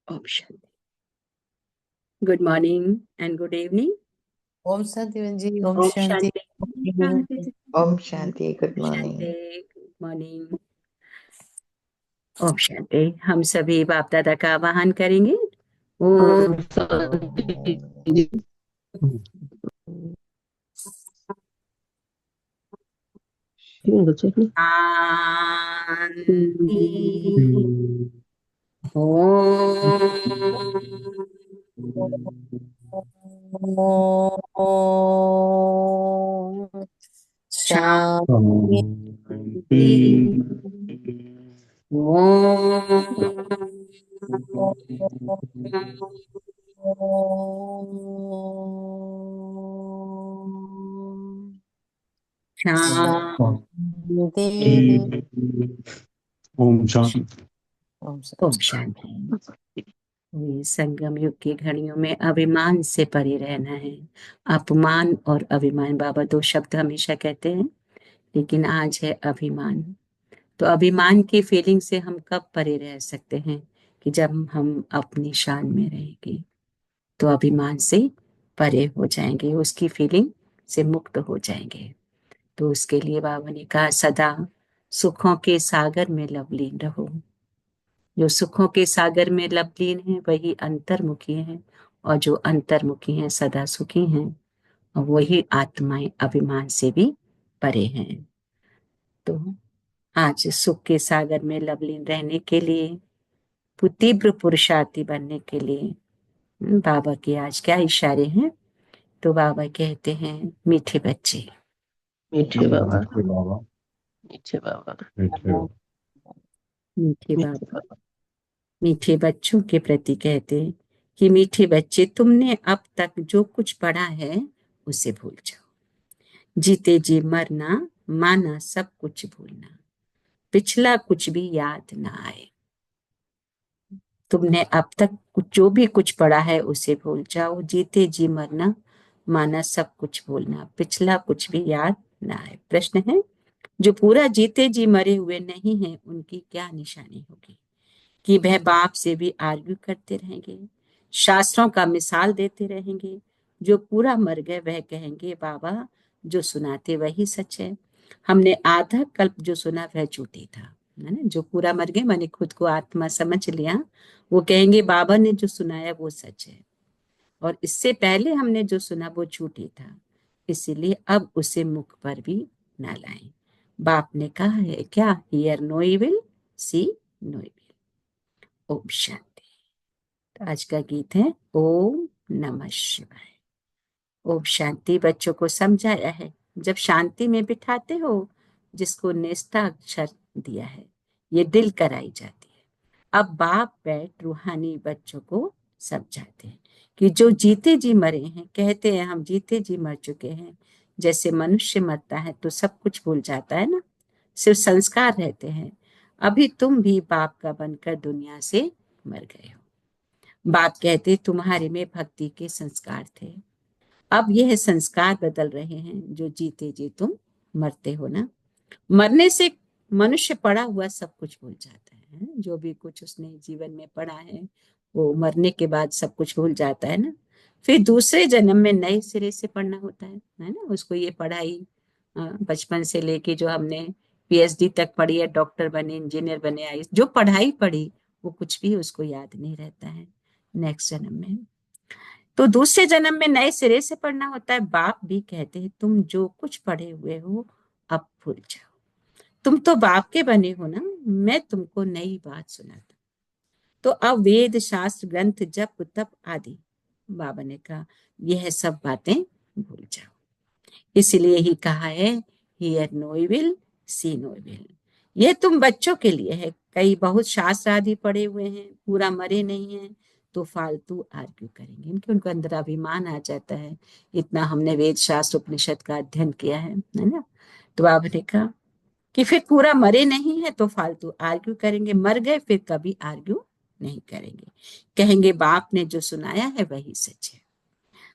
ओम शांति। Good morning and good evening. ओम शांति बहन जी। ओम ओम शांति। शांति। शांति। ओम शांति। Good morning. Good morning. ओम शांति। हम सभी बाप दादा का आवाहन करेंगे। ओम शांति। ओम शांति। ओम शांति। ओम शांति। ये संगम युग की घड़ियों में अभिमान से परे रहना है। अपमान और अभिमान, बाबा दो शब्द हमेशा कहते हैं, लेकिन आज है अभिमान। तो अभिमान की फीलिंग से हम कब परे रह सकते हैं? कि जब हम अपनी शान में रहेंगे तो अभिमान से परे हो जाएंगे, उसकी फीलिंग से मुक्त हो जाएंगे। तो उसके लिए बाबा ने कहा, सदा सुखों के सागर में लवलीन रहो। जो सुखों के सागर में लवलीन है वही अंतर्मुखी है, और जो अंतर्मुखी हैं सदा सुखी हैं, और वही आत्माएं अभिमान से भी परे हैं। तो आज सुख के सागर में लवलीन रहने के लिए, तीव्र पुरुषार्थी बनने के लिए बाबा के आज क्या इशारे हैं? तो बाबा कहते हैं, मीठे बच्चे, मीठे बाबा, बाबा, मीठे बाबा, मीठे बाबा मीठे बच्चों के प्रति कहते हैं कि मीठे बच्चे, तुमने अब तक जो कुछ पढ़ा है उसे भूल जाओ। जीते जी मरना, माना सब कुछ भूलना, पिछला कुछ भी याद ना आए। तुमने अब तक जो भी कुछ पढ़ा है उसे भूल जाओ। जीते जी मरना, माना सब कुछ भूलना, पिछला कुछ भी याद ना आए। प्रश्न है, जो पूरा जीते जी मरे हुए नहीं है उनकी क्या निशानी होगी? कि वह बाप से भी आर्ग्यू करते रहेंगे, शास्त्रों का मिसाल देते रहेंगे। जो पूरा मर गए वह कहेंगे, बाबा जो सुनाते वही सच है, हमने आधा कल्प जो सुना वह झूठी था। है ना? जो पूरा मर गए माने खुद को आत्मा समझ लिया, वो कहेंगे बाबा ने जो सुनाया वो सच है, और इससे पहले हमने जो सुना वो झूठी था, इसीलिए अब उसे मुख पर भी ना लाएं। बाप ने कहा है क्या, hear no evil, see no evil. ओम शांति। तो आज का गीत है ओम नमः शिवाय। ओम शांति बच्चों को समझाया है, जब शांति में बिठाते हो, जिसको निष्ठाक्षर दिया है, ये दिल कराई जाती है। अब बाप बैठ रूहानी बच्चों को समझाते हैं कि जो जीते जी मरे हैं, कहते हैं हम जीते जी मर चुके हैं। जैसे मनुष्य मरता है तो सब कुछ भूल जाता है ना, सिर्फ संस्कार रहते हैं। अभी तुम भी बाप का बनकर दुनिया से मर गए हो। बाप कहते तुम्हारे में भक्ति के संस्कार थे, अब यह संस्कार बदल रहे हैं। जो जीते जी तुम मरते हो ना, मरने से मनुष्य पढ़ा हुआ सब कुछ भूल जाता है। जो भी कुछ उसने जीवन में पढ़ा है वो मरने के बाद सब कुछ भूल जाता है ना। फिर दूसरे जन्म में नए सिरे से पढ़ना होता है ना। उसको ये पढ़ाई बचपन से लेके जो हमने पीएचडी तक पढ़ी है, डॉक्टर बने, इंजीनियर बने, आई जो पढ़ाई पढ़ी वो कुछ भी उसको याद नहीं रहता है नेक्स्ट जन्म में। तो दूसरे जन्म में नए सिरे से पढ़ना होता है। बाप भी कहते हैं तुम जो कुछ पढ़े हुए हो अब भूल जाओ, तुम तो बाप के बने हो ना, मैं तुमको नई बात सुनाता। तो अब वेद शास्त्र ग्रंथ जप तप आदि, बाबा ने कहा यह सब बातें भूल जाओ। इसलिए ही कहा है, hear no evil, see no evil. यह तुम बच्चों के लिए है। कई बहुत शास्त्र आदि पढ़े हुए हैं, पूरा मरे नहीं हैं, तो फालतू आर्ग्यू करेंगे। इनके उनके अंदर अभिमान आ जाता है, इतना हमने वेद शास्त्र उपनिषद का अध्ययन किया है ना। तो बाबा ने कहा कि फिर पूरा मरे नहीं है तो फालतू आर्ग्यू करेंगे, मर गए फिर कभी आर्ग्यू नहीं करेंगे। कहेंगे बाप ने जो सुनाया है वही सच है,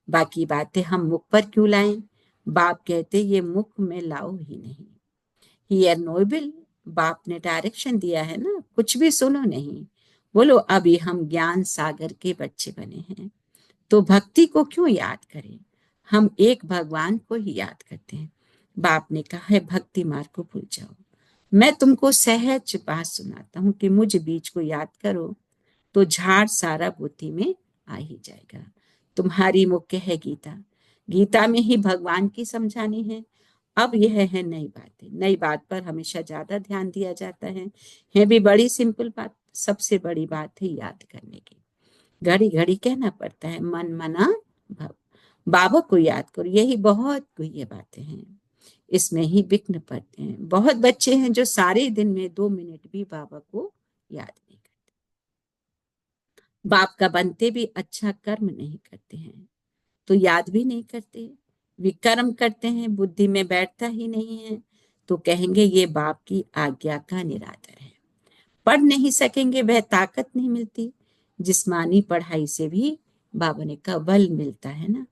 बाकी बातें हम मुख पर क्यों लाएं? बाप कहते ये मुख में लाओ ही नहीं। हियर नोबल, बाप ने डायरेक्शन दिया है ना, कुछ भी सुनो नहीं। बोलो, अभी हम ज्ञान सागर के बच्चे बने हैं, तो भक्ति को क्यों याद करें? हम एक भगवान को ही याद करते हैं। बाप ने कहा है भक्ति मार्ग को भूल जाओ। मैं तुमको सहज बात सुनाता हूँ कि मुझ बीज को याद करो तो झाड़ सारा बुद्धि में आ ही जाएगा। तुम्हारी मुख्य है गीता, गीता में ही भगवान की समझानी है। अब यह है नई बातें, नई बात पर हमेशा ज्यादा ध्यान दिया जाता है भी बड़ी सिंपल बात। सबसे बड़ी बात है याद करने की। घड़ी घड़ी कहना पड़ता है मन मना भव, बाबा को याद करो। यही बहुत गुह्य बातें हैं, इसमें ही विघ्न पड़ते हैं। बहुत बच्चे हैं जो सारे दिन में 2 मिनट भी बाबा को याद नहीं करते। बाप का बनते भी अच्छा कर्म नहीं करते हैं तो याद भी नहीं करते। विकर्म करते हैं, बुद्धि में बैठता ही नहीं है तो कहेंगे ये बाप की आज्ञा का निरादर है। पढ़ नहीं सकेंगे, वह ताकत नहीं मिलती। जिस्मानी पढ़ाई से भी बाबा ने कहा बल मिलता है ना।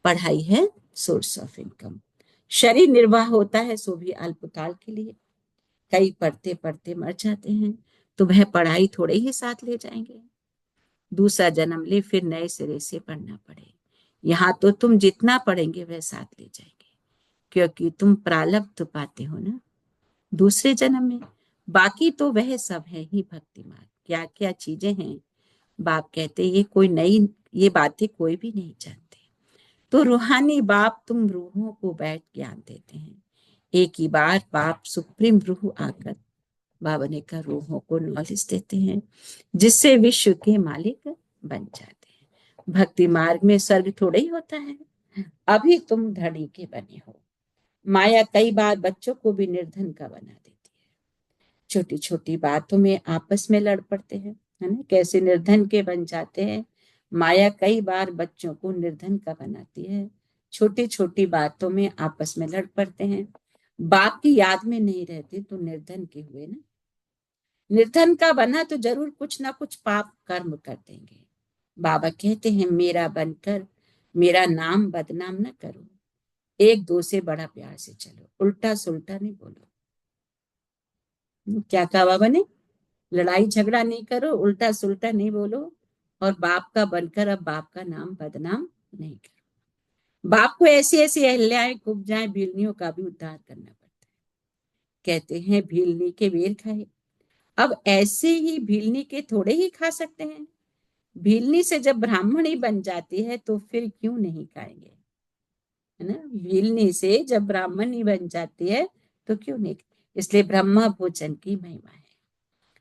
पढ़ाई है सोर्स ऑफ इनकम। शरीर निर्वाह होता है सो भी अल्पकाल के लिए। कई पढ़ते पढ़ते मर जाते हैं तो वह पढ़ाई थोड़े ही साथ ले जाएंगे। दूसरा जन्म ले फिर नए सिरे से पढ़ना पड़े। यहाँ तो तुम जितना पढ़ेंगे वह साथ ले जाएंगे, क्योंकि तुम प्रारब्ध पाते हो ना दूसरे जन्म में। बाकी तो वह सब है ही भक्ति मार्ग। क्या क्या चीजें हैं बाप कहते ये कोई नई, ये बातें कोई भी नहीं जानते। तो रूहानी बाप तुम रूहों को बैठ ज्ञान देते हैं। एक ही बार बाप सुप्रीम रूह आकर बाबा ने कहा रूहों को नॉलेज देते हैं जिससे विश्व के मालिक बन जाते हैं। भक्ति मार्ग में स्वर्ग थोड़े ही होता है। अभी तुम धड़ी के बने हो। माया कई बार बच्चों को भी निर्धन का बना देती है। छोटी छोटी बातों में आपस में लड़ पड़ते हैं, है ना, कैसे निर्धन के बन जाते हैं। माया कई बार बच्चों को निर्धन का बनाती है। छोटी छोटी बातों में आपस में लड़ पड़ते हैं। बाप की याद में नहीं रहते तो निर्धन के हुए ना। निर्धन का बना तो जरूर कुछ ना कुछ पाप कर्म कर देंगे। बाबा कहते हैं मेरा बनकर मेरा नाम बदनाम न करो। एक दो से बड़ा प्यार से चलो, उल्टा सुल्टा नहीं बोलो। क्या कहा बाबा ने? लड़ाई झगड़ा नहीं करो, उल्टा सुल्टा नहीं बोलो, और बाप का बनकर अब बाप का नाम बदनाम नहीं करो। बाप को ऐसी ऐसी अहल्याएं कुब्जाएं भीलनियों का भी उद्धार करना पड़ता है। कहते हैं भीलनी के बेर खाए। अब ऐसे ही भीलनी के थोड़े ही खा सकते हैं। भीलनी से जब ब्राह्मणी बन जाती है तो फिर क्यों नहीं खाएंगे, है ना। भीलनी से जब ब्राह्मणी बन जाती है तो क्यों नहीं। इसलिए ब्रह्मा भोजन की महिमा है।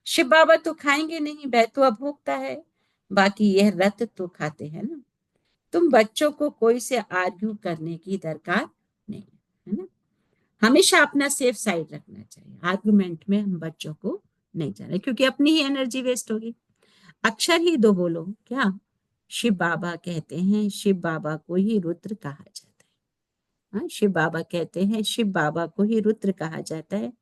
शिव बाबा तो खाएंगे नहीं, वह तो अभोक्ता है। बाकी यह रत तो खाते हैं ना। तुम बच्चों को कोई से आर्ग्यू करने की दरकार नहीं, है ना। हमेशा अपना सेफ साइड रखना चाहिए। आर्गुमेंट में हम बच्चों को नहीं जाने, क्योंकि अपनी ही एनर्जी वेस्ट होगी। अक्षर ही दो बोलो क्या। शिव बाबा कहते हैं शिव बाबा को ही रुद्र कहा जाता है। हाँ, शिव बाबा कहते हैं शिव बाबा को ही रुद्र कहा जाता है।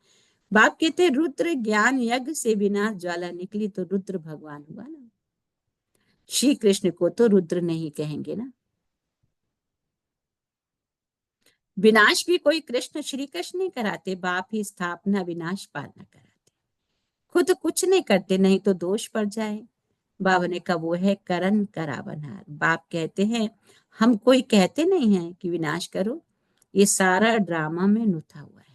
बाप कहते हैं रुद्र ज्ञान यज्ञ से बिना ज्वाला निकली तो रुद्र भगवान हुआ ना। श्री कृष्ण को तो रुद्र नहीं कहेंगे ना। विनाश भी कोई कृष्ण श्री कृष्ण नहीं कराते, बाप ही स्थापना विनाश पालना कराते। खुद कुछ नहीं करते नहीं तो दोष पड़ जाए। बाबा ने कहा वो है करण करावनहार। बाप कहते हैं हम कोई कहते नहीं है कि विनाश करो, ये सारा ड्रामा में नुथा हुआ है।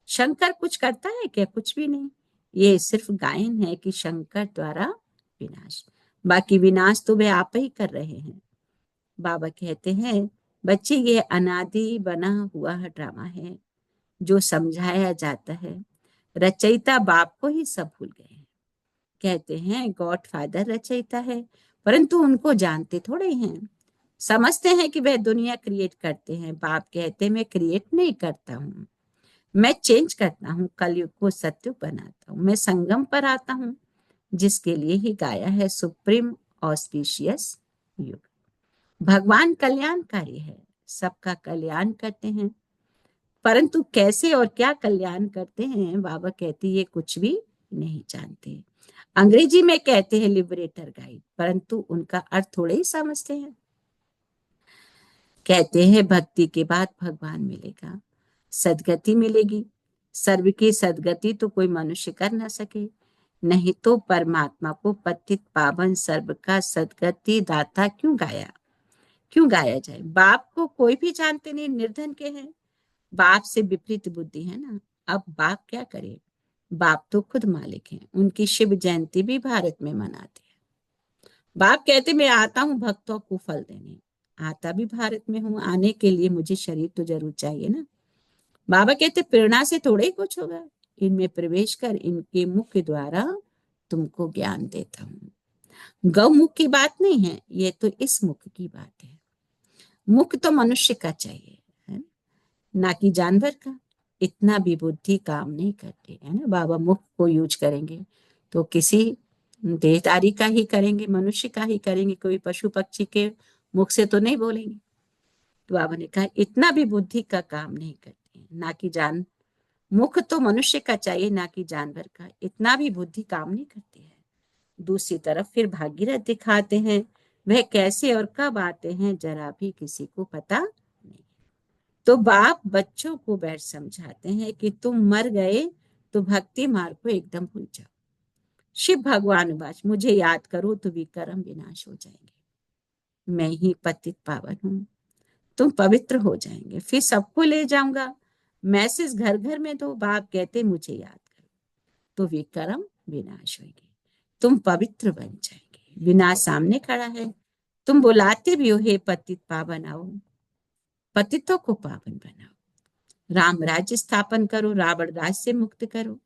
शंकर कुछ करता है क्या? कुछ भी नहीं। ये सिर्फ गायन है कि शंकर द्वारा विनाश। बाकी विनाश तो वे आप ही कर रहे हैं। बाबा कहते हैं बच्चे ये अनादि बना हुआ ड्रामा है जो समझाया जाता है। रचयिता बाप को ही सब भूल गए हैं। कहते हैं गॉड फादर रचयिता है, परंतु उनको जानते थोड़े हैं। समझते हैं कि वह दुनिया क्रिएट करते हैं। बाप कहते हैं मैं क्रिएट नहीं करता हूँ, मैं चेंज करता हूँ, कलयुग को सत्युग बनाता हूँ। मैं संगम पर आता हूँ जिसके लिए ही गाया है सुप्रीम ऑस्पिशियस युग। भगवान कल्याणकारी है, सबका कल्याण करते हैं, परंतु कैसे और क्या कल्याण करते हैं बाबा कहते ये कुछ भी नहीं जानते। अंग्रेजी में कहते हैं लिबरेटर गाइड, परंतु उनका अर्थ थोड़े ही समझते हैं। कहते हैं भक्ति के बाद भगवान मिलेगा, सदगति मिलेगी। सर्व की सदगति तो कोई मनुष्य कर ना सके। नहीं तो परमात्मा को पतित पावन सर्व का सदगति दाता क्यों गाया जाए। बाप को कोई भी जानते नहीं, निर्धन के हैं, बाप से विपरीत बुद्धि है ना। अब बाप क्या करे, बाप तो खुद मालिक हैं। उनकी शिव जयंती भी भारत में मनाते हैं। बाप कहते मैं आता हूं भक्तों को फल देने, आता भी भारत में हूं, आने के लिए मुझे शरीर तो जरूर चाहिए ना। बाबा कहते प्रेरणा से थोड़े ही कुछ होगा, इनमें प्रवेश कर इनके मुख के द्वारा तुमको ज्ञान देता हूं। गौ मुख की बात नहीं है, ये तो इस मुख की बात है। मुख तो मनुष्य का चाहिए, है ना कि जानवर का। इतना भी बुद्धि काम नहीं करती है ना। बाबा मुख को यूज करेंगे तो किसी देहधारी का ही करेंगे, मनुष्य का ही करेंगे, कोई पशु पक्षी के मुख से तो नहीं बोलेंगे। तो बाबा ने कहा इतना भी बुद्धि का काम नहीं करती, ना कि जान मुख तो मनुष्य का चाहिए ना कि जानवर का, इतना भी बुद्धि काम नहीं करती है। दूसरी तरफ फिर भागीरथ दिखाते हैं, वह कैसे और कब आते हैं जरा भी किसी को पता नहीं। तो बाप बच्चों को बैठ समझाते हैं कि तुम मर गए तो भक्ति मार्ग को एकदम भूल जाओ। शिव भगवान वाच मुझे याद करो तो विकर्म विनाश हो जाएंगे। मैं ही पतित पावन हूँ, तुम पवित्र हो जाएंगे, फिर सबको ले जाऊंगा। मैसेज घर घर में दो, बाप कहते मुझे याद करो तो विकर्म विनाश होंगे, तुम पवित्र बन जाएंगे। विनाश सामने खड़ा है, तुम बुलाते भी हो हे पतित पावन आओ, पतितों को पावन बनाओ, राम राज्य स्थापन करो, रावण राज से मुक्त करो।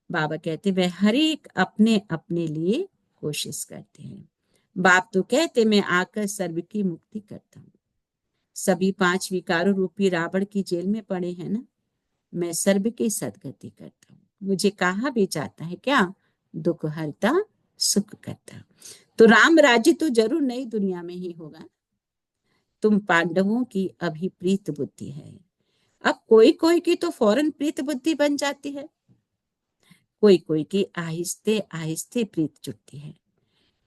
बाबा कहते वह हर एक अपने अपने लिए कोशिश करते हैं। बाप तो कहते मैं आकर सर्व की मुक्ति करता हूँ। सभी 5 विकारों रूपी रावण की जेल में पड़े हैं ना, मैं सर्व की सदगति करता हूँ। मुझे कहा भी जाता है क्या, दुख हरता सुख करता। तो राम राज्य तो जरूर नई दुनिया में ही होगा। तुम पांडवों की अभी प्रीत बुद्धि है, अब कोई कोई की तो फौरन प्रीत बुद्धि बन जाती है, कोई कोई की आहिस्ते आहिस्ते प्रीत जुटती है।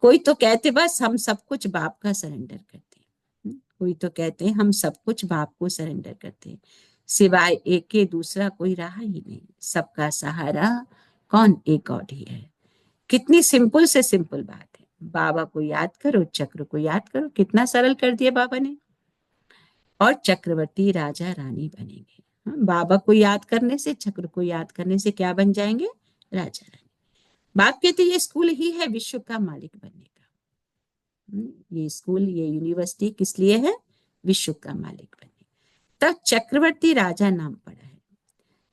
कोई तो कहते बस हम सब कुछ बाप का सरेंडर करते हैं, कोई तो कहते हैं हम सब कुछ बाप को सरेंडर करते हैं, सिवाय एक के दूसरा कोई रहा ही नहीं, सबका सहारा कौन, एक गॉड ही है। कितनी सिंपल से सिंपल बात है। बाबा को याद करो, चक्र को याद करो, कितना सरल कर दिया बाबा ने, और चक्रवर्ती राजा रानी बनेंगे। बाबा को याद करने से, चक्र को याद करने से क्या बन जाएंगे, राजा रानी। बाप कहते ये स्कूल ही है विश्व का मालिक बनने का। ये स्कूल, ये यूनिवर्सिटी किस लिए है, विश्व का मालिक बनने। तब चक्रवर्ती राजा नाम पड़ा है।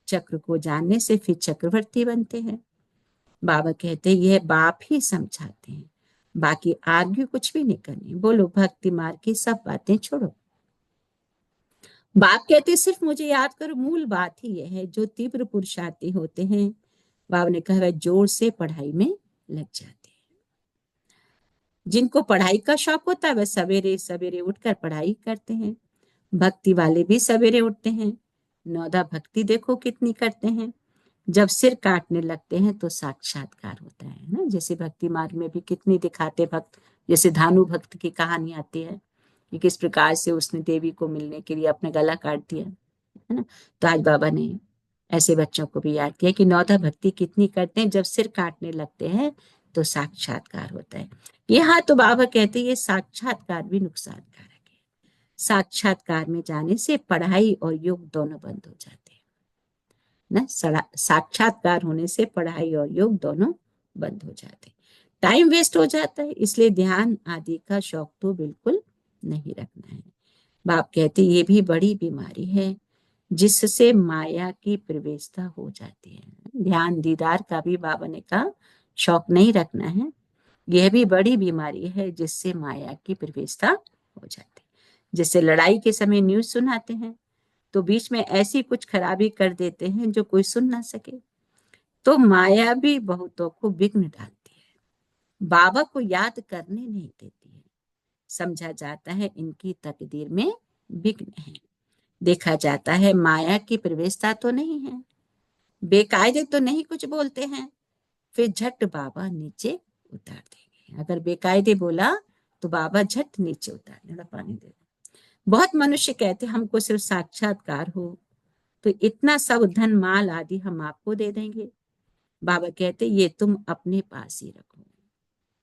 चक्र को जानने से फिर चक्रवर्ती बनते हैं। बाबा कहते यह बाप ही समझाते हैं, बाकी आर्ग्यू कुछ भी नहीं करनी। बोलो भक्ति मार्ग की सब बातें छोड़ो। बाप कहते सिर्फ मुझे याद करो। मूल बात ही यह है, जो तीव्र पुरुषार्थी होते हैं, बाबा ने कहा वह जोर से पढ़ाई में लग जाते हैं। जिनको पढ़ाई का शौक होता है वह सवेरे सवेरे उठकर पढ़ाई करते हैं। भक्ति वाले भी सवेरे उठते हैं। नौदा भक्ति देखो कितनी करते हैं। जब सिर काटने लगते हैं तो साक्षात्कार होता है ना। जैसे भक्ति मार्ग में भी कितनी दिखाते भक्त, जैसे धानु भक्त की कहानी आती है कि किस प्रकार से उसने देवी को मिलने के लिए अपना गला काट दिया, है ना। तो आज बाबा ने ऐसे बच्चों को भी याद किया कि नौदा भक्ति कितनी करते हैं, जब सिर काटने लगते हैं तो साक्षात्कार होता है। यहाँ तो बाबा कहते हैं ये साक्षात्कार भी नुकसानकारक है। साक्षात्कार में जाने से पढ़ाई और योग दोनों बंद हो जाते हैं ना। साक्षात्कार होने से पढ़ाई और योग दोनों बंद हो जाते, टाइम वेस्ट हो जाता है। इसलिए ध्यान आदि का शौक तो बिल्कुल नहीं रखना है। बाप कहते ये भी बड़ी बीमारी है जिससे माया की प्रवेशता हो जाती है। ध्यान दीदार का भी बाबा ने कहा शौक नहीं रखना है। यह भी बड़ी बीमारी है जिससे माया की प्रवेशता हो जाती है। जैसे लड़ाई के समय न्यूज सुनाते हैं तो बीच में ऐसी कुछ खराबी कर देते हैं जो कोई सुन ना सके। तो माया भी बहुतों को विघ्न डालती है, बाबा को याद करने नहीं देती है। समझा जाता है इनकी तकदीर में विघ्न है। देखा जाता है माया की प्रवेशता तो नहीं है, बेकायदे तो नहीं कुछ बोलते हैं, फिर झट बाबा नीचे उतार देंगे। अगर बेकायदे बोला तो बाबा झट नीचे उतार देना, पानी दे। बहुत मनुष्य कहते हमको सिर्फ साक्षात्कार हो तो इतना सब धन माल आदि हम आपको दे देंगे। बाबा कहते ये तुम अपने पास ही रखो,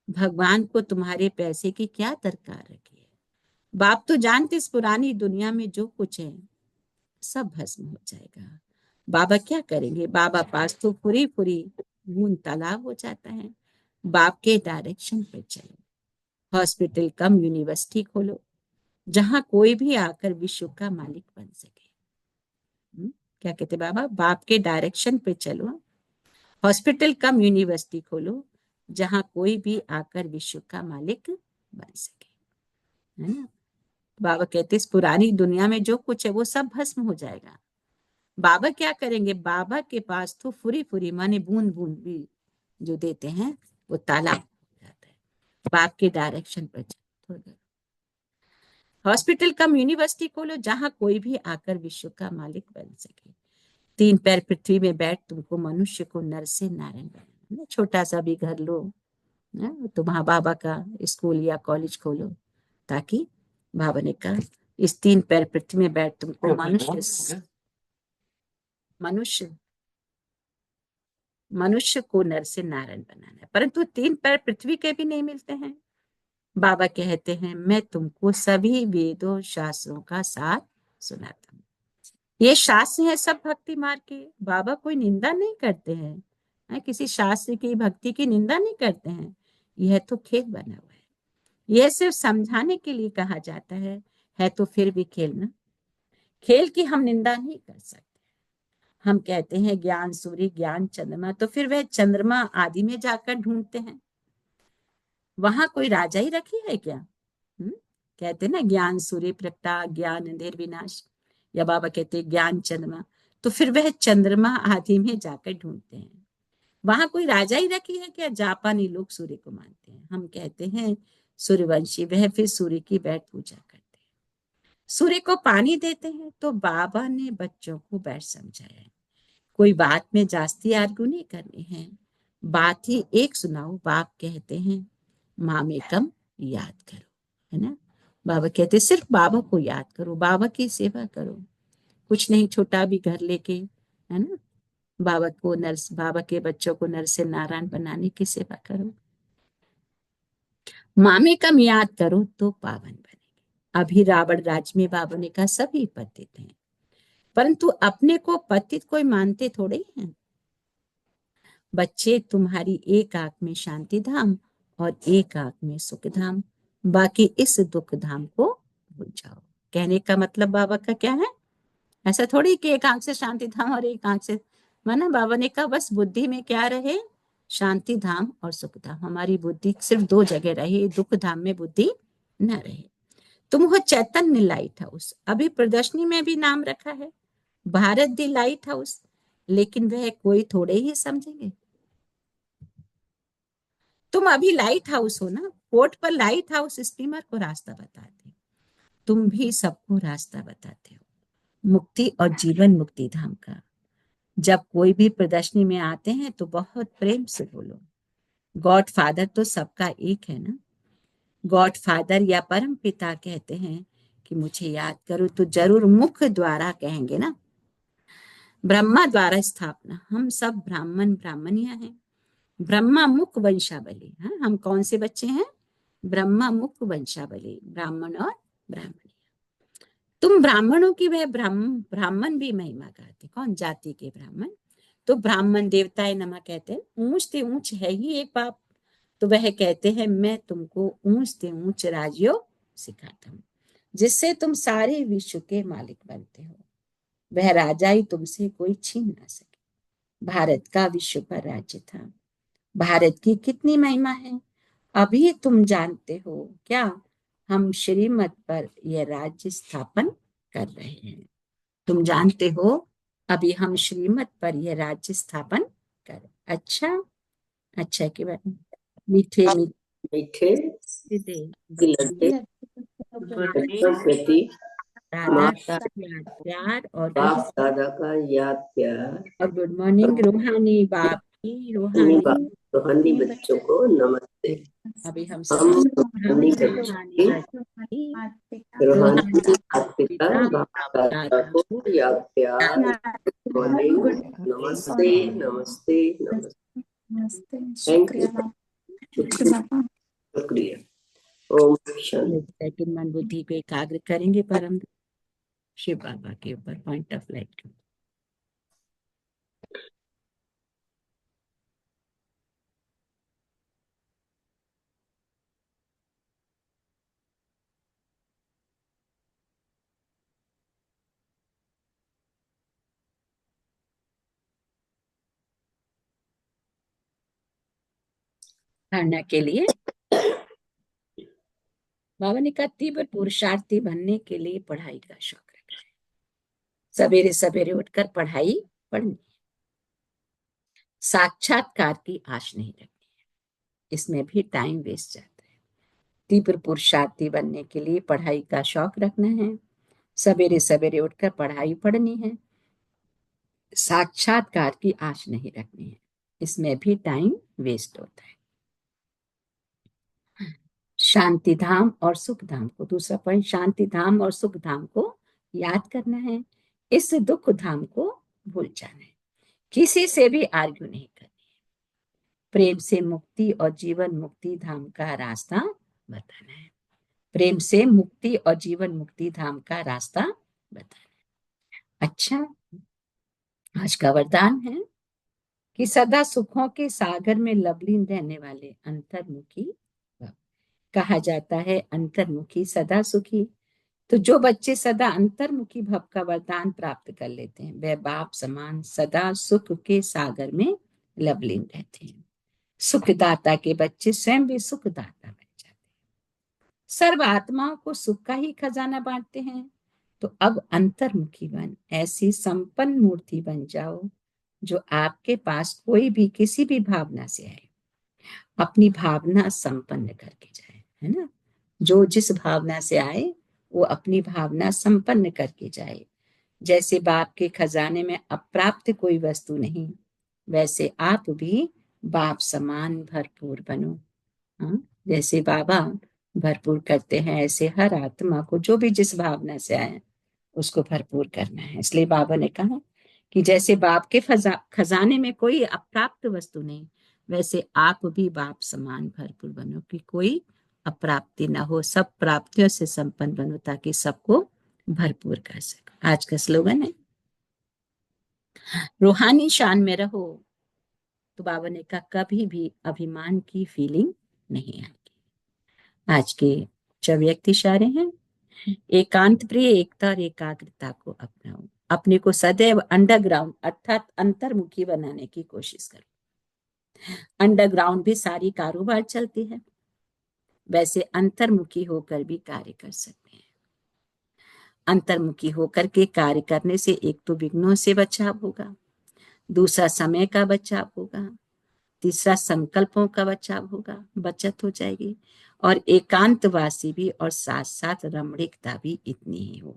भगवान को तुम्हारे पैसे की क्या दरकार रखी है। बाप तो जानते इस पुरानी दुनिया में जो कुछ है सब भस्म हो जाएगा। बाबा क्या करेंगे, बाबा पास तो पूरी पूरी बूंद तालाब हो जाता है। बाप के डायरेक्शन पे चलो, हॉस्पिटल कम यूनिवर्सिटी खोलो, जहां कोई भी आकर विश्व का मालिक बन सके। क्या कहते बाबा, बाप के डायरेक्शन पे चलो, हॉस्पिटल कम यूनिवर्सिटी खोलो, जहां कोई भी आकर विश्व का मालिक बन सके, है ना। बाबा कहते इस पुरानी दुनिया में जो कुछ है वो सब भस्म हो जाएगा। बाबा क्या करेंगे, बाबा के पास तो फुरी फुरी माने बूंद बूंद भी जो देते हैं वो तालाब हो जाता है। बाप के डायरेक्शन पर चलो, हॉस्पिटल कम यूनिवर्सिटी खोलो, जहां कोई भी आकर विश्व का मालिक बन सके। 3 पैर पृथ्वी में बैठ तुमको मनुष्य को नर से नारायण बनाना। छोटा सा भी घर लो, तो वहां बाबा का स्कूल या कॉलेज खोलो, ताकि बाबा ने कहा इस 3 पैर पृथ्वी में बैठ तुमको मनुष्य को नर से नारायण बनाना है। परंतु 3 पैर पृथ्वी के भी नहीं मिलते हैं। बाबा कहते हैं मैं तुमको सभी वेदों शास्त्रों का साथ सुनाता हूँ। ये शास्त्र है सब भक्ति मार्ग के। बाबा कोई निंदा नहीं करते हैं, किसी शास्त्र की भक्ति की निंदा नहीं करते हैं। यह तो खेल बना हुआ है, यह सिर्फ समझाने के लिए कहा जाता है तो फिर भी खेल ना। खेल की हम निंदा नहीं कर सकते। हम कहते हैं ज्ञान सूर्य ज्ञान चंद्रमा, तो फिर वह चंद्रमा आदि में जाकर ढूंढते हैं, वहां कोई राजा ही रखी है क्या? कहते ना ज्ञान सूर्य प्रगटा ज्ञान अंधेर विनाश, या बाबा कहते ज्ञान चंद्रमा, तो फिर वह चंद्रमा आदि में जाकर ढूंढते हैं। वहां कोई राजा ही रखी है क्या? जापानी लोग सूर्य को मानते हैं, हम कहते हैं सूर्यवंशी, वह फिर सूर्य की बैठ पूजा करते हैं। सूर्य को पानी देते हैं, तो बाबा ने बच्चों को बैठ समझाया है, कोई बात में जास्ती आर्गू नहीं करनी है, बात ही एक सुनाओ। बाप कहते हैं माँ में कम याद करो, है ना। बाबा कहते सिर्फ बाबा को याद करो, बाबा की सेवा करो, कुछ नहीं, छोटा भी घर लेके, है ना, बाबा को नर्स, बाबा के बच्चों को नर से नारायण बनाने की सेवा करो। माँ में कम याद करो तो पावन बनेंगे। अभी रावण राज में बाबा ने कहा सभी पतित हैं, परंतु अपने को पतित कोई मानते थोड़े ही हैं। बच्चे तुम्हारी एक आंख में शांति धाम और एक आंख में सुख धाम, बाकी इस दुख धाम को भूल जाओ। कहने का मतलब बाबा का क्या है, ऐसा थोड़ी कि एक आंख से शांति धाम और एक आंख से, माना बाबा ने कहा बस बुद्धि में क्या रहे, शांति धाम और सुख धाम। हमारी बुद्धि सिर्फ 2 जगह रहे, दुख धाम में बुद्धि न रहे। तुम हो चैतन्य लाइट हाउस, अभी प्रदर्शनी में भी नाम रखा है भारत दी लाइट हाउस, लेकिन वह कोई थोड़े ही समझेंगे। तुम अभी लाइट हाउस हो ना, पोर्ट पर लाइट हाउस स्टीमर को रास्ता बताते, तुम भी सबको रास्ता बताते हो मुक्ति और जीवन मुक्ति धाम का। जब कोई भी प्रदर्शनी में आते हैं तो बहुत प्रेम से बोलो गॉड फादर तो सबका एक है ना। गॉड फादर या परम पिता कहते हैं कि मुझे याद करो, तो जरूर मुख द्वारा कहेंगे ना। ब्रह्मा द्वारा स्थापना, हम सब ब्राह्मण ब्राह्मणियां हैं, ब्रह्मा मुख वंशावली। हम कौन से बच्चे हैं? ब्रह्मा मुख वंशावली, ब्राह्मण और ब्राह्मणी। तुम ब्राह्मणों की वह ब्राह्मण भी महिमा गाते, कौन? जाति के ब्राह्मण। तो ब्राह्मण देवताए नमः कहते हैं, ऊंच ते ऊंच है ही एक बाप, तो वह कहते हैं मैं तुमको ऊंच ते ऊंच राजयोग सिखाता हूँ, जिससे तुम सारे विश्व के मालिक बनते हो। वह राजा ही तुमसे कोई छीन ना सके। भारत का विश्व पर राज्य था, भारत की कितनी महिमा है अभी तुम जानते हो क्या? हम श्रीमत पर यह राज्य स्थापन कर रहे हैं, तुम जानते हो अभी हम श्रीमत पर यह राज्य स्थापन कर। अच्छा अच्छा के बाद मीठे मीठे दे गिलहटे बच्चों प्रति दादा माता का याद प्यार और बाप दादा का याद प्यार और गुड मॉर्निंग रूहानी बाप की इन्हीं रूहानी। रूहानी बच्चों को नमस्ते। अभी हम हम सब रूहानी रूहानी बच्चों की बच्ची रूहानी रूहानी पिता बाप दादा को याद प्यार। मॉर्निंग नमस्ते नमस्ते नमस्ते। नमस्ते, थैंक शुक्रिया यू। बाबा। थैंक यू बाबा। शुक्रिया। ओम शांति। सेकंड मन बुद्धि को एकाग्र करेंगे परम शिव बाबा के ऊपर, पॉइंट ऑफ लाइट के ऊपर। धारणा के लिए बाबा ने कहा तीव्र पुरुषार्थी बनने के लिए पढ़ाई का शौक रखना है। सवेरे सवेरे उठकर पढ़ाई पढ़नी, साक्षात्कार की आश नहीं रखनी है, इसमें भी टाइम वेस्ट जाता है। तीव्र पुरुषार्थी बनने के लिए पढ़ाई का शौक रखना है, सवेरे सवेरे उठकर पढ़ाई पढ़नी है, साक्षात्कार की आश नहीं रखनी है, इसमें भी टाइम वेस्ट होता है। शांति धाम और सुख धाम को, दूसरा पॉइंट, शांति धाम और सुख धाम को याद करना है, इस दुख धाम को भूल जाना है, किसी से भी आर्ग्यू नहीं करनी है, प्रेम से मुक्ति और जीवन मुक्ति धाम का रास्ता बताना है, प्रेम से मुक्ति और जीवन मुक्ति धाम का रास्ता बताना है। अच्छा, आज का वरदान है कि सदा सुखों के सागर में लवलीन रहने वाले अंतर्मुखी भव। कहा जाता है अंतर्मुखी सदा सुखी। तो जो बच्चे सदा अंतर्मुखी भव का वरदान प्राप्त कर लेते हैं, वे बाप समान सदा सुख के सागर में लवलीन रहते हैं। सुखदाता के बच्चे स्वयं भी सुखदाता बन जाते हैं, सर्व आत्माओं को सुख का ही खजाना बांटते हैं। तो अब अंतर्मुखी बन ऐसी संपन्न मूर्ति बन जाओ जो आपके पास कोई भी किसी भी भावना से आए, अपनी भावना संपन्न करके जाए, है ना। जो जिस भावना से आए वो अपनी भावना संपन्न करके जाए। जैसे बाप के खजाने में अप्राप्त कोई वस्तु नहीं, वैसे आप भी बाप समान भरपूर बनो। हाँ? जैसे बाबा भरपूर करते हैं, ऐसे हर आत्मा को जो भी जिस भावना से आए उसको भरपूर करना है। इसलिए बाबा ने कहा कि जैसे बाप के खजाने में कोई अप्राप्त वस्तु नहीं, वैसे आप भी बाप समान भरपूर बनो कि कोई अप्राप्ति ना हो, सब प्राप्तियों से संपन्न बनो ताकि सबको भरपूर कर सको। आज का स्लोगन है रूहानी शान में रहो। तो बाबा ने कहा कभी भी अभिमान की फीलिंग नहीं आएगी। आज के जो व्यक्ति इशारे हैं, एकांत प्रिय एकता और एकाग्रता को अपनाओ, अपने को सदैव अंडरग्राउंड अर्थात अंतर्मुखी बनाने की कोशिश करो। अंडरग्राउंड भी सारी कारोबार चलती है, वैसे अंतर्मुखी होकर भी कार्य कर सकते हैं। अंतर्मुखी होकर के कार्य करने से एक तो विघ्नों से बचाव होगा, दूसरा समय का बचाव होगा, तीसरा संकल्पों का बचाव होगा, बचत हो जाएगी, और एकांतवासी भी और साथ साथ रमणीकता भी इतनी ही हो।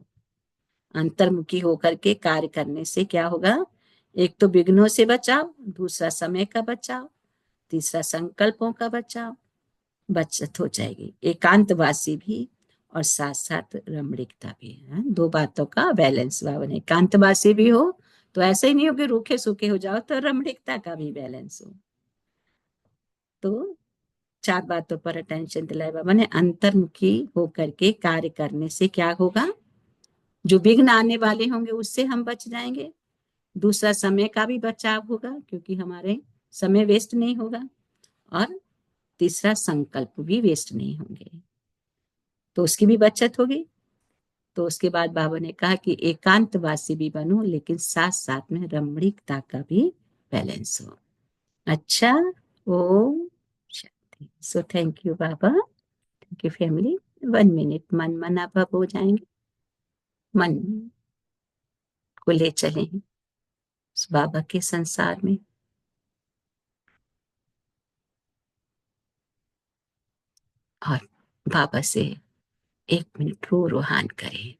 अंतर्मुखी होकर के कार्य करने से क्या होगा, एक तो विघ्नों से बचाव, दूसरा समय का बचाव, तीसरा संकल्पों का बचाव, बचत हो जाएगी, एकांतवासी भी और साथ साथ रमणीकता भी है। दो बातों का बैलेंस बाबा ने, एकांतवासी भी हो तो ऐसे ही नहीं हो कि रूखे सूखे हो जाओ, तो रमणीकता का भी बैलेंस हो। तो चार बातों पर अटेंशन दिलाए बाबा ने। अंतर्मुखी होकर के कार्य करने से क्या होगा, जो विघ्न आने वाले होंगे उससे हम बच जाएंगे, दूसरा समय का भी बचाव होगा क्योंकि हमारे समय वेस्ट नहीं होगा, और तीसरा संकल्प भी वेस्ट नहीं होंगे तो उसकी भी बचत होगी। तो उसके बाद बाबा ने कहा कि एकांतवासी भी बनो लेकिन साथ साथ में रमणीकता का भी बैलेंस हो। अच्छा, ओम शांति। सो थैंक यू बाबा, थैंक यू फैमिली। 1 मिनट मन मना भव हो जाएंगे, मन को ले चले उस बाबा के संसार में, और बाबा से 1 मिनट रो रोहान करें।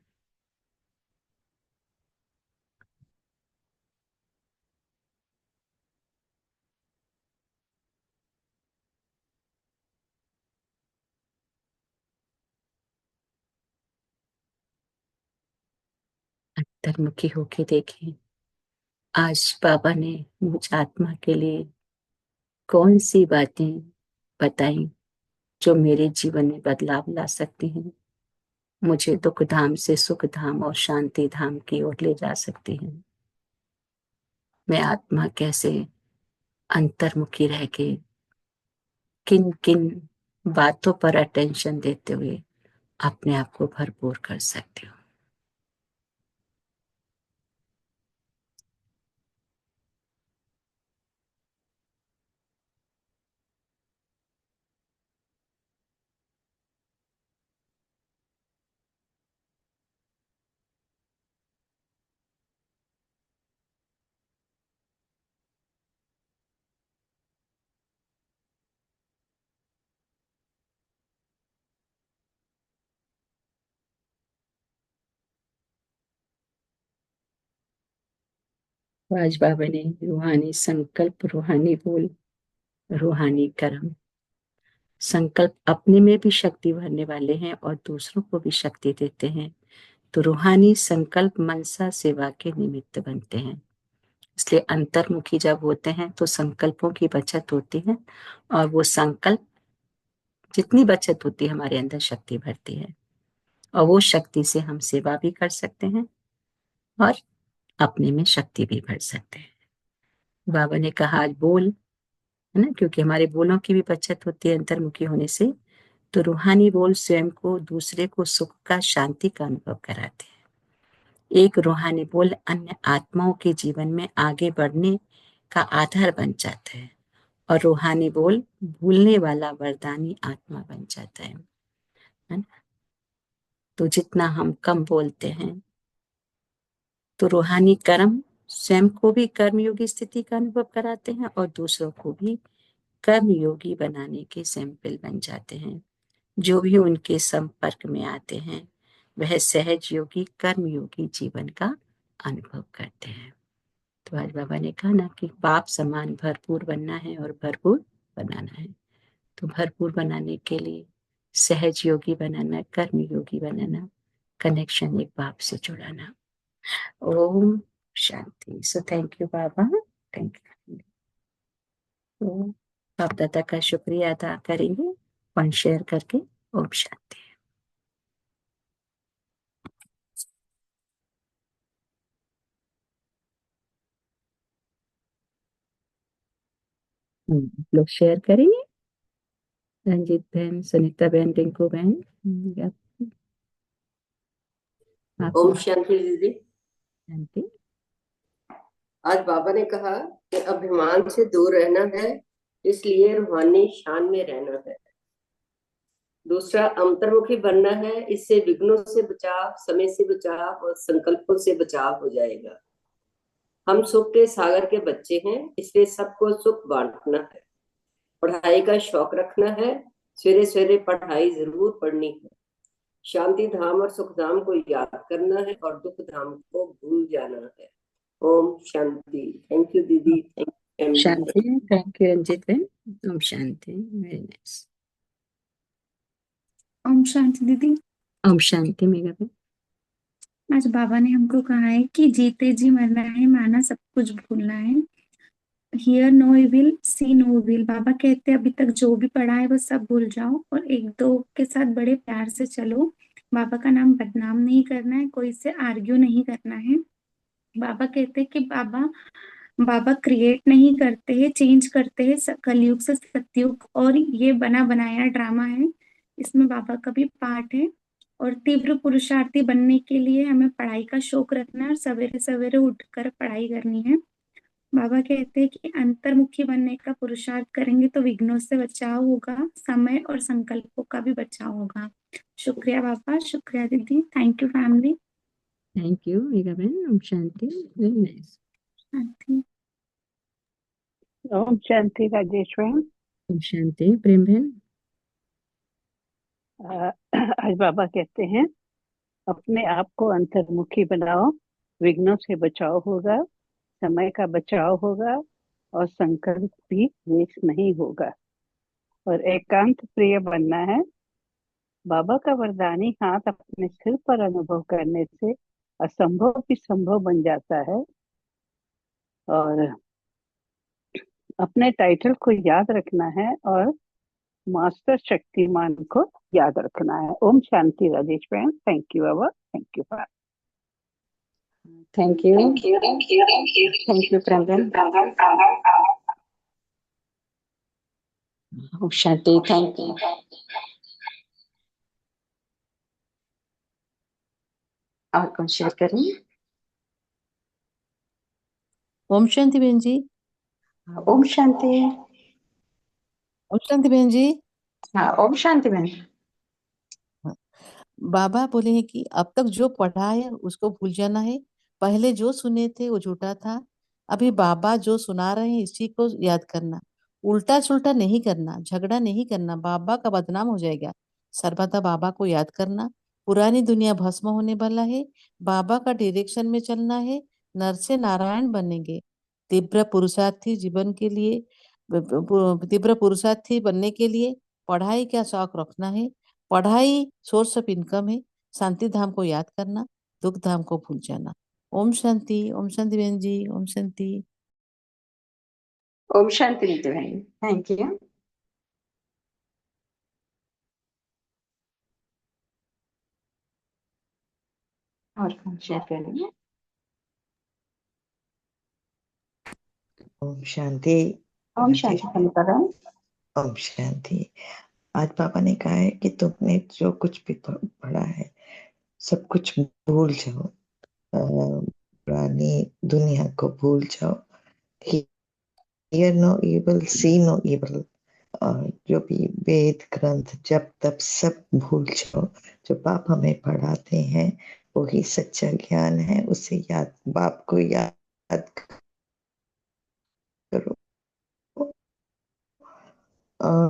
अंतर्मुखी होके देखें, आज बाबा ने मुझ आत्मा के लिए कौन सी बातें बताएं जो मेरे जीवन में बदलाव ला सकती हैं, मुझे दुख धाम से सुख धाम और शांति धाम की ओर ले जा सकती हैं। मैं आत्मा कैसे अंतर्मुखी रह के किन किन बातों पर अटेंशन देते हुए अपने आप को भरपूर कर सकती हूँ। आज बाबा ने रूहानी संकल्प, रूहानी बोल, रूहानी कर्म, संकल्प अपने में भी शक्ति भरने वाले हैं और दूसरों को भी शक्ति देते हैं। तो रूहानी संकल्प मनसा सेवा के निमित्त बनते हैं। इसलिए अंतर्मुखी जब होते हैं तो संकल्पों की बचत होती है, और वो संकल्प जितनी बचत होती है हमारे अंदर शक्ति भरती है, और वो शक्ति से हम सेवा भी कर सकते हैं और अपने में शक्ति भी भर सकते हैं। बाबा ने कहा आज बोल, है ना, क्योंकि हमारे बोलों की भी बचत होती है अंतर्मुखी होने से। तो रूहानी बोल स्वयं को, दूसरे को सुख का, शांति का अनुभव कराते हैं। एक रूहानी बोल अन्य आत्माओं के जीवन में आगे बढ़ने का आधार बन जाता है, और रूहानी बोल भूलने वाला वरदानी आत्मा बन जाता है ना। तो जितना हम कम बोलते हैं, तो रूहानी कर्म स्वयं को भी कर्मयोगी स्थिति का अनुभव कराते हैं और दूसरों को भी कर्मयोगी बनाने के सैंपल बन जाते हैं। जो भी उनके संपर्क में आते हैं वह सहज योगी, कर्मयोगी जीवन का अनुभव करते हैं। तो आज बाबा ने कहा ना कि बाप समान भरपूर बनना है और भरपूर बनाना है। तो भरपूर बनाने के लिए सहज योगी बनाना, कर्म योगी बनाना, कनेक्शन एक बाप से जुड़ाना। ओम शांति। सो थैंक यू बाबा, थैंक यू। तो बाप दादा का शुक्रिया अदा करेंगे फंड शेयर करके। ओम शांति। लोग शेयर करेंगे। रंजीत बहन, सुनीता बहन, रिंकू बहन, आप ओम शांति दीदी। शांति। आज बाबा ने कहा कि अभिमान से दूर रहना है, इसलिए रूहानी शान में रहना है। दूसरा, अंतर्मुखी बनना है, इससे विघ्नों से बचाव, समय से बचाव और संकल्पों से बचाव हो जाएगा। हम सुख के सागर के बच्चे हैं, इसलिए सबको सुख बांटना है। पढ़ाई का शौक रखना है, सवेरे सवेरे पढ़ाई जरूर पढ़नी है। शांति धाम और सुख धाम को याद करना है और दुख धाम को भूल जाना है। ओम शांति। थैंक यू दीदी, थैंक यू। शांति। थैंक यू रंजीत बहन। ओम शांति। Very nice. ओम शांति दीदी। ओम शांति मेगा बहन। आज बाबा ने हमको कहा है कि जीते जी मरना है, माना सब कुछ भूलना है। Hear no evil, see no evil. बाबा कहते हैं अभी तक जो भी पढ़ा है वो सब भूल जाओ और एक दो के साथ बड़े प्यार से चलो। बाबा का नाम बदनाम नहीं करना है, कोई से आर्ग्यू नहीं करना है। बाबा कहते हैं कि बाबा बाबा क्रिएट नहीं करते हैं, चेंज करते हैं। कलयुग से सतयुग, और ये बना बनाया ड्रामा है, इसमें बाबा का भी पार्ट है। और तीव्र पुरुषार्थी बनने के लिए हमें पढ़ाई का शौक रखना है और सवेरे सवेरे उठकर पढ़ाई करनी है। बाबा कहते हैं कि अंतर्मुखी बनने का पुरुषार्थ करेंगे तो विघ्नों से बचाव होगा, समय और संकल्पों का भी बचाव होगा। शुक्रिया बाबा, शुक्रिया दीदी, thank you family. Thank you Megha बहन। ओम शांति। Very nice. शांति। ओम शांति राजेश बहन। ओम शांति प्रेम बहन। आज बाबा कहते हैं अपने आप को अंतर्मुखी बनाओ, विघ्नों से बचाव होगा, समय का बचाव होगा और संकल्प भी वेस्ट नहीं होगा, और एकांत प्रिय बनना है। बाबा का वरदानी हाथ अपने सिर पर अनुभव करने से असंभव भी संभव बन जाता है, और अपने टाइटल को याद रखना है और मास्टर शक्तिमान को याद रखना है। ओम शांति राजेश बहन। थैंक यू बाबा। Thank you for. Thank you. Thank you प्रंदन। ओम शांति। Thank you. और कौन शेयर करें? ओम शांति बहन जी। ओम शांति। ओम शांति बहन जी। हाँ, ओम शांति बहन। बाबा बोले हैं कि अब तक जो पढ़ा है उसको भूल जाना है, पहले जो सुने थे वो झूठा था, अभी बाबा जो सुना रहे हैं इसी को याद करना, उल्टा सुल्टा नहीं करना, झगड़ा नहीं करना, बाबा का बदनाम हो जाएगा। सर्वदा बाबा को याद करना, पुरानी दुनिया भस्म होने वाला है, बाबा का डायरेक्शन में चलना है, नर से नारायण बनेंगे। तीव्र पुरुषार्थी जीवन के लिए, तीव्र पुरुषार्थी बनने के लिए पढ़ाई का शौक रखना है, पढ़ाई सोर्स ऑफ इनकम है, शांति धाम को याद करना, दुख धाम को भूल जाना। ओम शांति। ओम शांति बहन जी। ओम शांति। ओम शांति नीति बहन। Thank you. और कौन शेयर करेंगे? ओम शांति। ओम शांति संतराम। ओम शांति। आज पापा ने कहा है कि तुमने जो कुछ भी पढ़ा है सब कुछ भूल जाओ, पुरानी दुनिया को भूल जाओ। Hear no evil, see no evil। और जो भी वेद ग्रंथ जब तब सब भूल जाओ। जो बाप हमें पढ़ाते हैं वही सच्चा ज्ञान है, उसे याद, बाप को याद करो।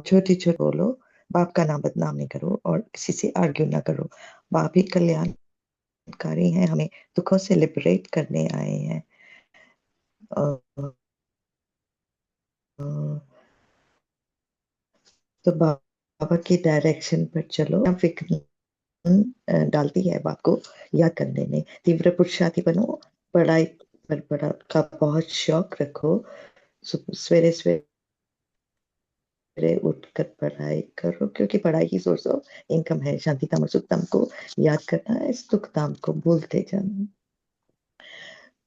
छोटी छोटी बोलो, बाप का नाम बदनाम नहीं करो और किसी से आर्ग्यू ना करो। बाप ही कल्याणकारी हैं, हमें दुखों से लिबरेट करने आए हैं। तो बाबा की डायरेक्शन पर चलो। फिक्र डालती है बाप को याद करने में। तीव्र पुरुषार्थी बनो, पढ़ाई पर बड़ा का बहुत शौक रखो। सवेरे सवेरे उठकर पढ़ाई करो, क्योंकि पढ़ाई ही सोर्स ऑफ इनकम है। शांति धाम और सुख धाम को याद करना है, सुख धाम को भूलते जाना।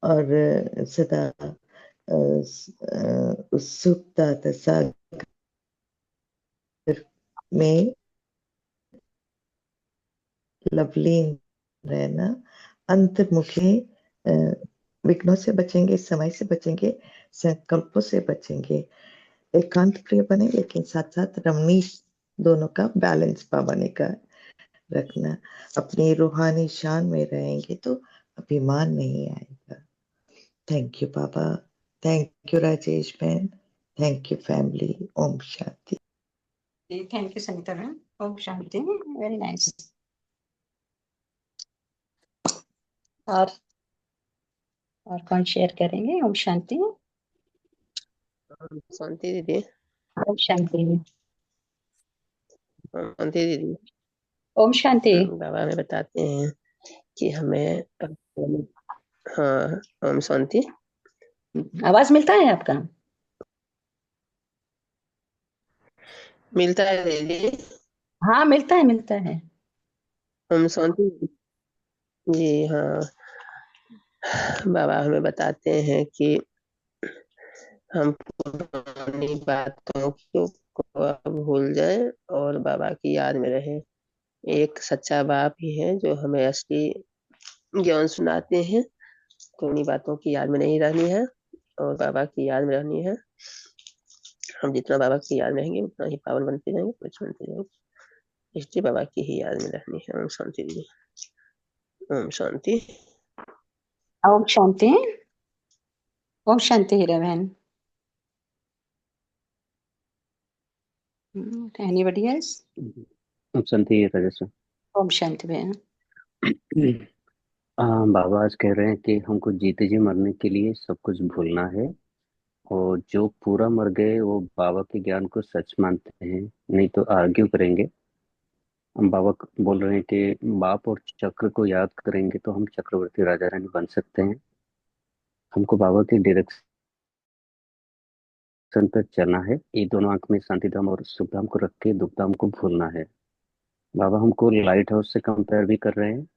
और सदा उत्सुकता सागर में लवलीन रहना। अंतर्मुखी विघ्नों से बचेंगे, समय से बचेंगे, संकल्पों से बचेंगे। एकांत प्रिय बने लेकिन साथ साथ रमणीय दोनों का बैलेंस बाबा ने का रखना। अपनी रूहानी शान में रहेंगे तो अभिमान नहीं आएगा। थैंक यू बाबा। थैंक यू राजेश बहन। Thank you family. ओम शांति। Thank you Sanita ma'am. ओम शांति। Very nice. और कौन शेयर करेंगे? ओम शांति। शांति दीदी। ओम शांति। शांति दीदी। ओम शांति। बाबा हमें बताते हैं कि हमें, हाँ, ओम शांति। आवाज मिलता है आपका? मिलता है दीदी। हाँ, मिलता है, मिलता है। ओम शांति जी। हाँ, बाबा हमें बताते हैं कि हम पुरानी बातों को अब भूल जाएं और बाबा की याद में रहें। एक सच्चा बाप ही है जो हमें असली ज्ञान सुनाते हैं। पुरानी बातों की याद में नहीं रहनी है और बाबा की याद में रहनी है। हम जितना बाबा की याद में रहेंगे उतना ही पावन बनते जाएंगे, कुछ बनते जाएंगे। इसलिए बाबा की ही याद में रहनी है। ओम शांति जी। ओम शांति। ओम शांति। ओम शांति हीरा बहन। Anybody else? ओम शांति राजेश। ओम शांति बहन। बाबा आज कह रहे हैं कि हमको जीते जी मरने के लिए सब कुछ भूलना है, और जो पूरा मर गए वो बाबा के ज्ञान को सच मानते हैं, नहीं तो आर्ग्यू करेंगे। हम बाबा बोल रहे हैं कि बाप और चक्र को याद करेंगे तो हम चक्रवर्ती राजा रानी बन सकते हैं। हमको बाबा की डायरेक्शन पर चलना है। ये दोनों आंख में शांति धाम और सुख धाम को रख के दुख धाम को भूलना है। बाबा हमको लाइट हाउस से कंपेयर भी कर रहे हैं।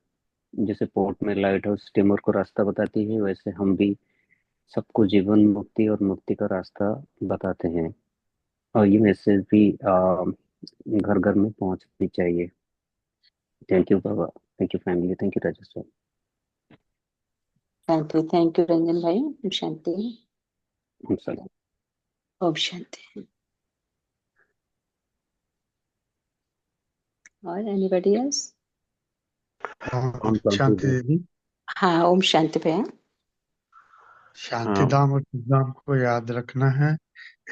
जैसे पोर्ट में लाइट हाउस स्टीमर को रास्ता बताती है, वैसे हम भी सबको जीवन मुक्ति और मुक्ति का रास्ता बताते हैं। और ये मैसेज भी घर घर में पहुंचनी चाहिए। थैंक यू बाबा। Thank you family. Thank you Rajesh भाई। थैंक यू रंजन भाई। ओम शांति। हम सब ओम शांति। और एनीबॉडी एल्स? हाँ, शांति देवी। हाँ, ओम शांति भैया। शांति धाम और दुख धाम को याद रखना है।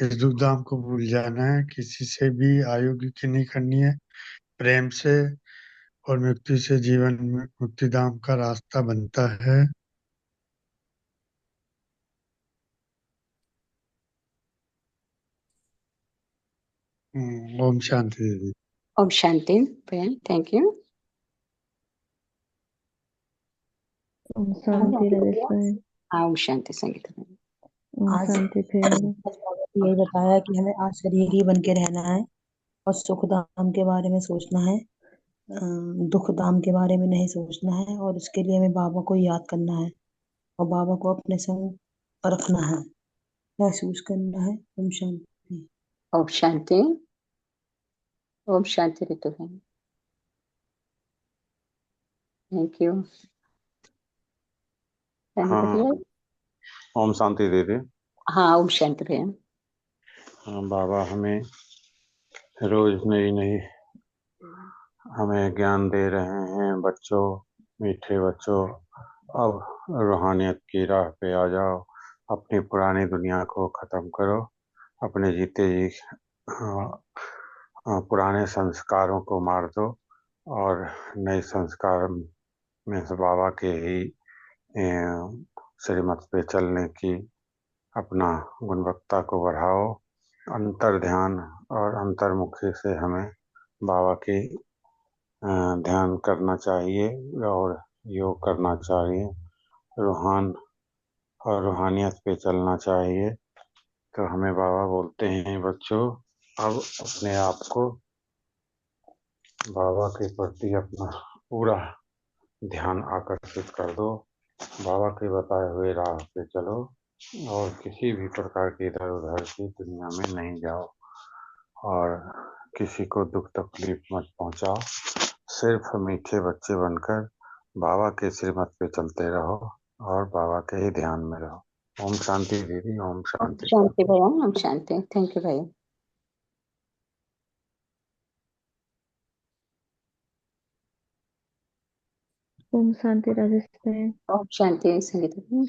इस दुख धाम को भूल जाना है। किसी से भी आयोगी की नहीं करनी है। प्रेम से और मुक्ति से जीवन में मुक्ति धाम का रास्ता बनता है। ओम शांति देवी। ओम शांति भैया। Thank you. ओम शांति राजेश भाई। हाँ, ओम शांति संगीत भैया। ओम आज शांति फैमिली। बाबा ने यही बताया कि हमें आज शरीर ही बन के रहना है और सुख धाम के बारे में सोचना है, दुख धाम के बारे में नहीं सोचना है। और इसके लिए हमें बाबा को याद करना है और बाबा को अपने संग रखना है, महसूस करना है। ओम शांति। ओम शांति। ओम शांति ऋतु भैया। Thank you. एनीबॉडी हाँ, एल्स? ओम शांति दीदी। हाँ, ओम शांति भैया। हाँ, बाबा हमें रोज नई नई हमें ज्ञान दे रहे हैं। बच्चों, मीठे बच्चों, अब रूहानियत की राह पे आ जाओ। अपनी पुरानी दुनिया को खत्म करो। अपने जीते जी पुराने संस्कारों को मार दो और नए संस्कार में से बाबा के ही श्रीमत पे चलने की अपना गुणवत्ता को बढ़ाओ। अंतर ध्यान और अंतर्मुखी से हमें बाबा की ध्यान करना चाहिए और योग करना चाहिए। रूहान और रूहानियत पे चलना चाहिए। तो हमें बाबा बोलते हैं, बच्चों अब अपने आप को बाबा के प्रति अपना पूरा ध्यान आकर्षित कर दो। बाबा के बताए हुए राह पे चलो और किसी भी प्रकार की इधर उधर की दुनिया में नहीं जाओ और किसी को दुख तकलीफ मत पहुंचाओ। सिर्फ मीठे बच्चे बनकर बाबा के श्रीमत पे चलते रहो और बाबा के ही ध्यान में रहो। ओम शांति दीदी। ओम ओम शांति। शांति भैया। ओम शांति। थैंक यू भैया। ओम शांति राजेश भाई। ओम शांति संगीत भैया।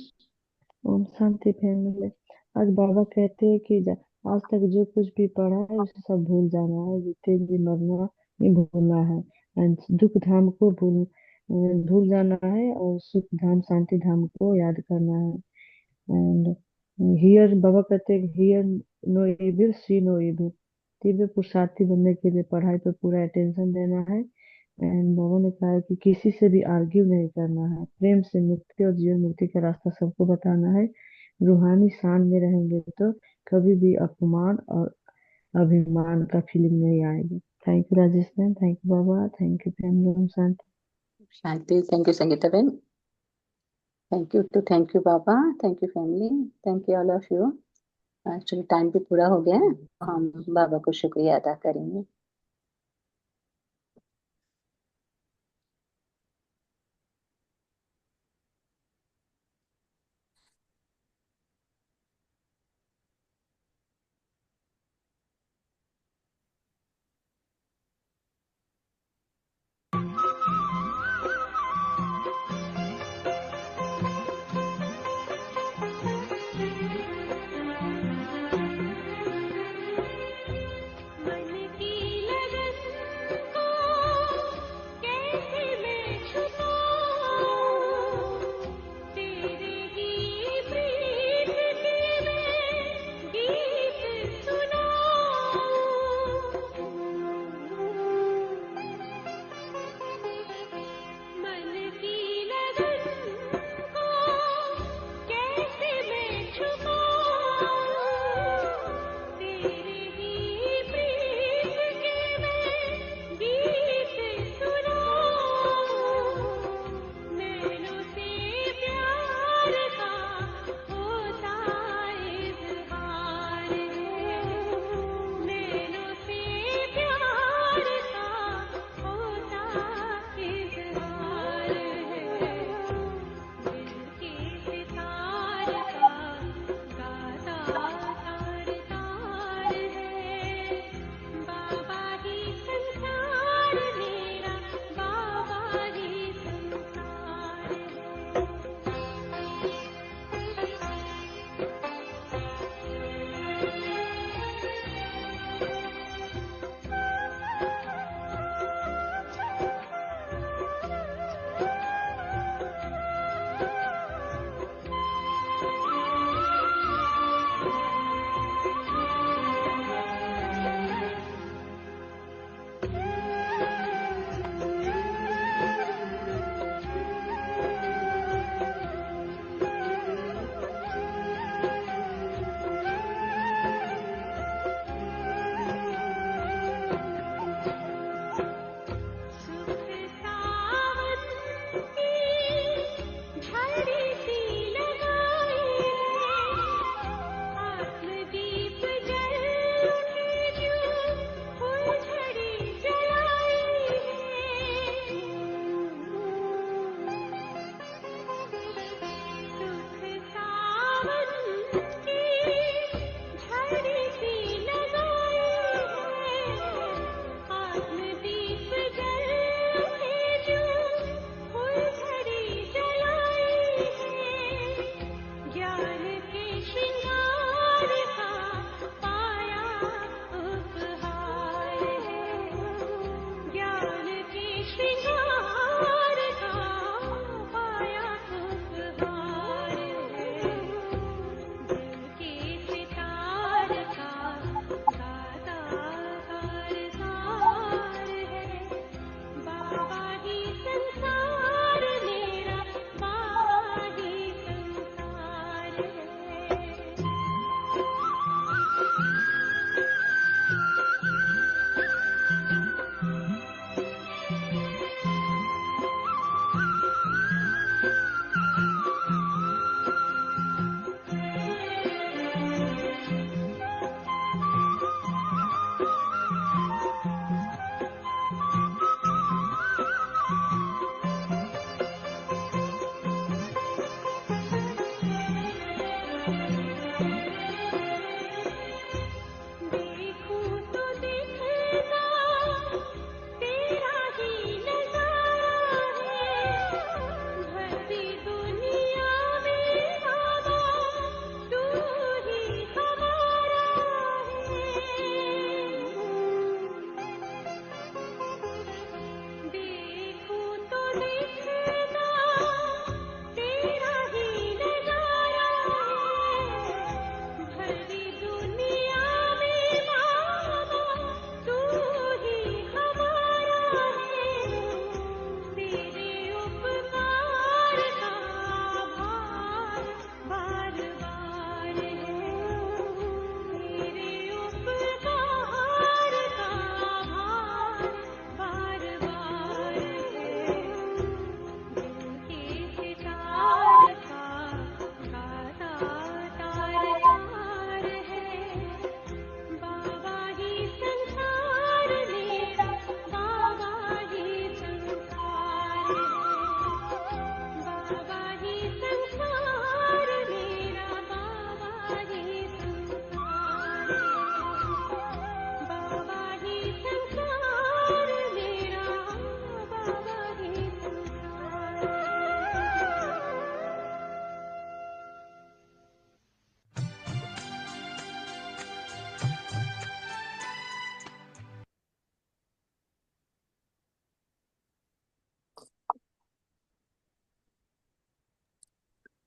ओम शांति फैमिली। आज बाबा कहते हैं कि आज तक जो कुछ भी पढ़ा है उसे सब भूल जाना है, जीते जी मरना नहीं भूलना है। एंड दुख धाम को भूल जाना है और सुख धाम शांति धाम को याद करना है। एंड हियर बाबा कहते हैं hear no evil see no evil. तीव्र पुरुषार्थी बनने के लिए पढ़ाई पर पूरा अटेंशन देना है। एंड बाबा ने कहा है कि किसी से भी आर्ग्यू नहीं करना है। प्रेम से मुक्ति और जीवन मुक्ति का रास्ता सबको बताना है। रूहानी शान में रहेंगे तो कभी भी अपमान और अभिमान का फीलिंग नहीं आएगी। Thank you Rajesh ma'am. Thank you बाबा। Thank you family. शांति। शांति। थैंक यू संगीता बहन। थैंक यू बाबा। Thank you family. Thank you all of you. Actually time भी पूरा हो गया है, हम बाबा को शुक्रिया अदा करेंगे। मन की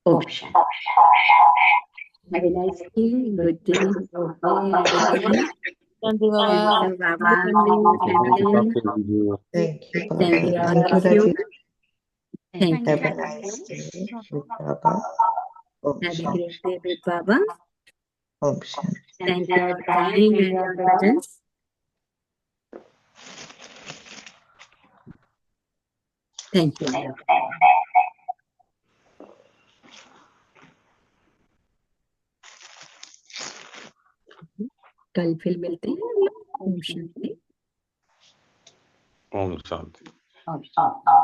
ओम Have a nice day. Good day. Everybody. Shanti Baba Thank you, Baba. Thank you, Baba. Thank you, all Thank you, of you. Rajiv. Thank Have you. a nice day with Baba. Om Have a Shanti. great day with Baba. Om Shanti. Thank you for coming and your presence. Thank you. कल फिर मिलते हैं। ओम शांति। ओम शांति। ओम शांति।